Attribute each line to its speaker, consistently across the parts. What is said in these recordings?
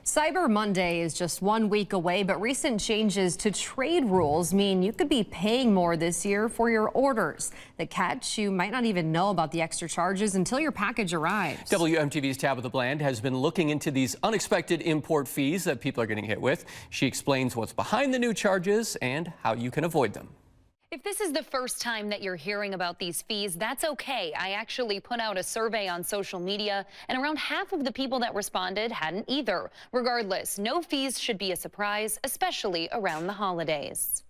Speaker 1: Cyber Monday is just 1 week away, but recent changes to trade rules mean you could be paying more this year for your orders. The catch, you might not even know about the extra charges until your package arrives.
Speaker 2: WMTV's Tabitha Bland has been looking into these unexpected import fees that people are getting hit with. She explains what's behind the new charges and how you can avoid them.
Speaker 3: If this is the first time that you're hearing about these fees, that's okay. I actually put out a survey on social media, and around half of the people that responded hadn't either. Regardless, no fees should be a surprise, especially around the holidays.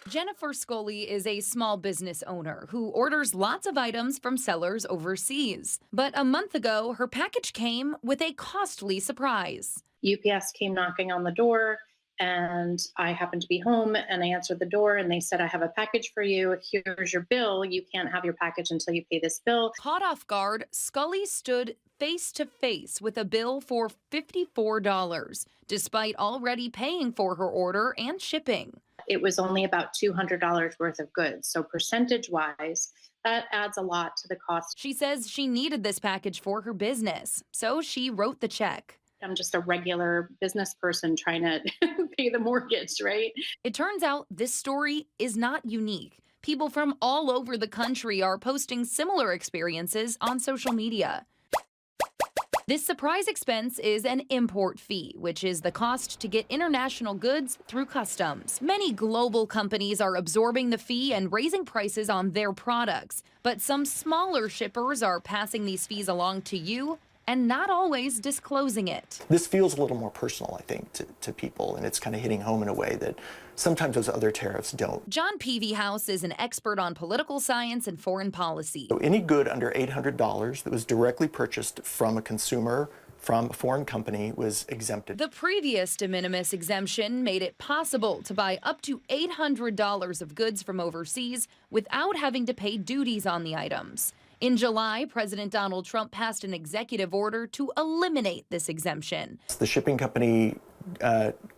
Speaker 4: Jennifer Scully is a small business owner who orders lots of items from sellers overseas. But a month ago, her package came with a costly surprise.
Speaker 5: UPS came knocking on the door, and I happened to be home, and I answered the door, and they said, "I have a package for you. Here's your bill. You can't have your package until you pay this bill."
Speaker 4: Caught off guard, Scully stood face to face with a bill for $54, despite already paying for her order and shipping.
Speaker 5: It was only about $200 worth of goods. So percentage-wise, that adds a lot to the cost.
Speaker 4: She says she needed this package for her business, so she wrote the check.
Speaker 5: I'm just a regular business person trying to pay the mortgage, right?
Speaker 4: It turns out this story is not unique. People from all over the country are posting similar experiences on social media. This surprise expense is an import fee, which is the cost to get international goods through customs. Many global companies are absorbing the fee and raising prices on their products, but some smaller shippers are passing these fees along to you and not always disclosing it.
Speaker 6: This feels a little more personal, I think, to people, and it's kind of hitting home in a way that sometimes those other tariffs don't.
Speaker 4: John Peavyhouse is an expert on political science and foreign policy.
Speaker 6: So any good under $800 that was directly purchased from a consumer from a foreign company was exempted.
Speaker 4: The previous de minimis exemption made it possible to buy up to $800 of goods from overseas without having to pay duties on the items. In July, President Donald Trump passed an executive order to eliminate this exemption.
Speaker 6: The shipping company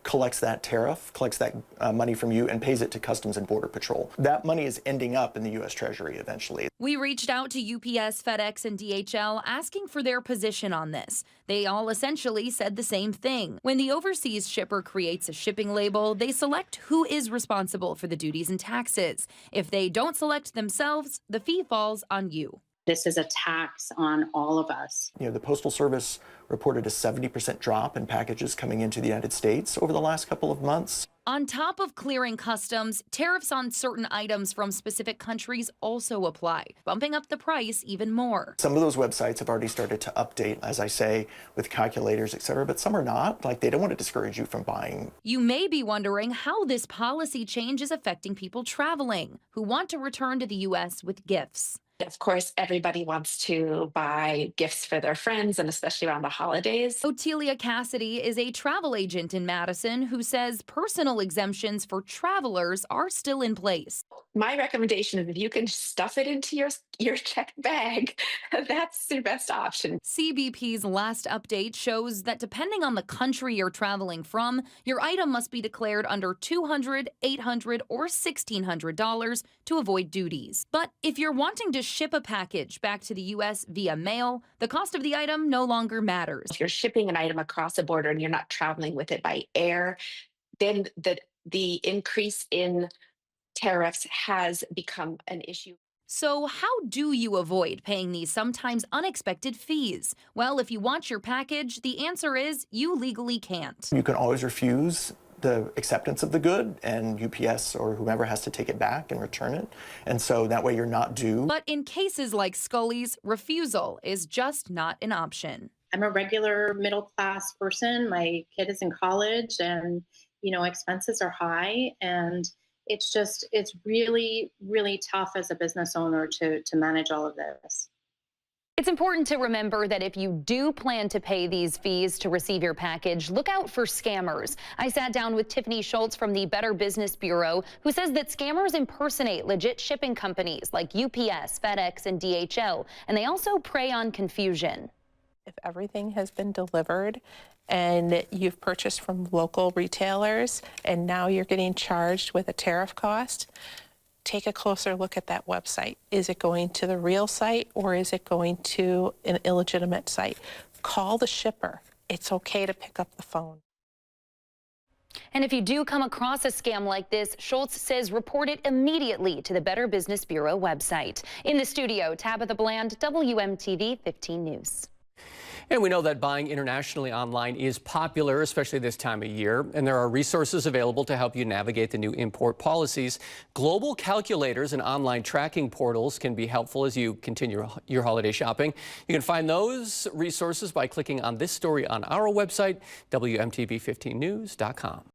Speaker 6: collects that tariff, collects that money from you and pays it to Customs and Border Patrol. That money is ending up in the U.S. Treasury eventually.
Speaker 4: We reached out to UPS, FedEx, and DHL asking for their position on this. They all essentially said the same thing. When the overseas shipper creates a shipping label, they select who is responsible for the duties and taxes. If they don't select themselves, the fee falls on you.
Speaker 5: This is a tax on all of us.
Speaker 6: You know, the Postal Service reported a 70% drop in packages coming into the United States over the last couple of months.
Speaker 4: On top of clearing customs, tariffs on certain items from specific countries also apply, bumping up the price even more.
Speaker 6: Some of those websites have already started to update, as I say, with calculators, et cetera, but some are not. Like, they don't want to discourage you from buying.
Speaker 4: You may be wondering how this policy change is affecting people traveling who want to return to the U.S. with gifts.
Speaker 7: Of course, everybody wants to buy gifts for their friends, and especially around the holidays.
Speaker 4: Otelia Cassidy is a travel agent in Madison who says personal exemptions for travelers are still in place.
Speaker 7: My recommendation is if you can stuff it into your checked bag, that's your best option.
Speaker 4: CBP's last update shows that depending on the country you're traveling from, your item must be declared under $200, $800, or $1,600 to avoid duties. But if you're wanting to ship a package back to the U.S. via mail, the cost of the item no longer matters.
Speaker 7: If you're shipping an item across a border and you're not traveling with it by air, then the increase in tariffs has become an issue.
Speaker 4: So how do you avoid paying these sometimes unexpected fees? Well, if you want your package, the answer is you legally can't.
Speaker 6: You can always refuse the acceptance of the good, and UPS or whomever has to take it back and return it. And so that way you're not due.
Speaker 4: But in cases like Scully's, refusal is just not an option.
Speaker 5: I'm a regular middle-class person. My kid is in college, and, you know, expenses are high, and it's really, really tough as a business owner to manage all of this.
Speaker 3: It's important to remember that if you do plan to pay these fees to receive your package, look out for scammers. I sat down with Tiffany Schultz from the Better Business Bureau, who says that scammers impersonate legit shipping companies like UPS, FedEx, and DHL, and they also prey on confusion.
Speaker 8: If everything has been delivered and you've purchased from local retailers and now you're getting charged with a tariff cost, take a closer look at that website. Is it going to the real site or is it going to an illegitimate site? Call the shipper it's okay to pick up the phone.
Speaker 3: And if you do come across a scam like this, Schultz says report it immediately to the Better Business Bureau website. In the studio, Tabitha Bland, WMTV 15 News.
Speaker 2: And we know that buying internationally online is popular, especially this time of year, and there are resources available to help you navigate the new import policies. Global calculators and online tracking portals can be helpful as you continue your holiday shopping. You can find those resources by clicking on this story on our website, WMTV15news.com.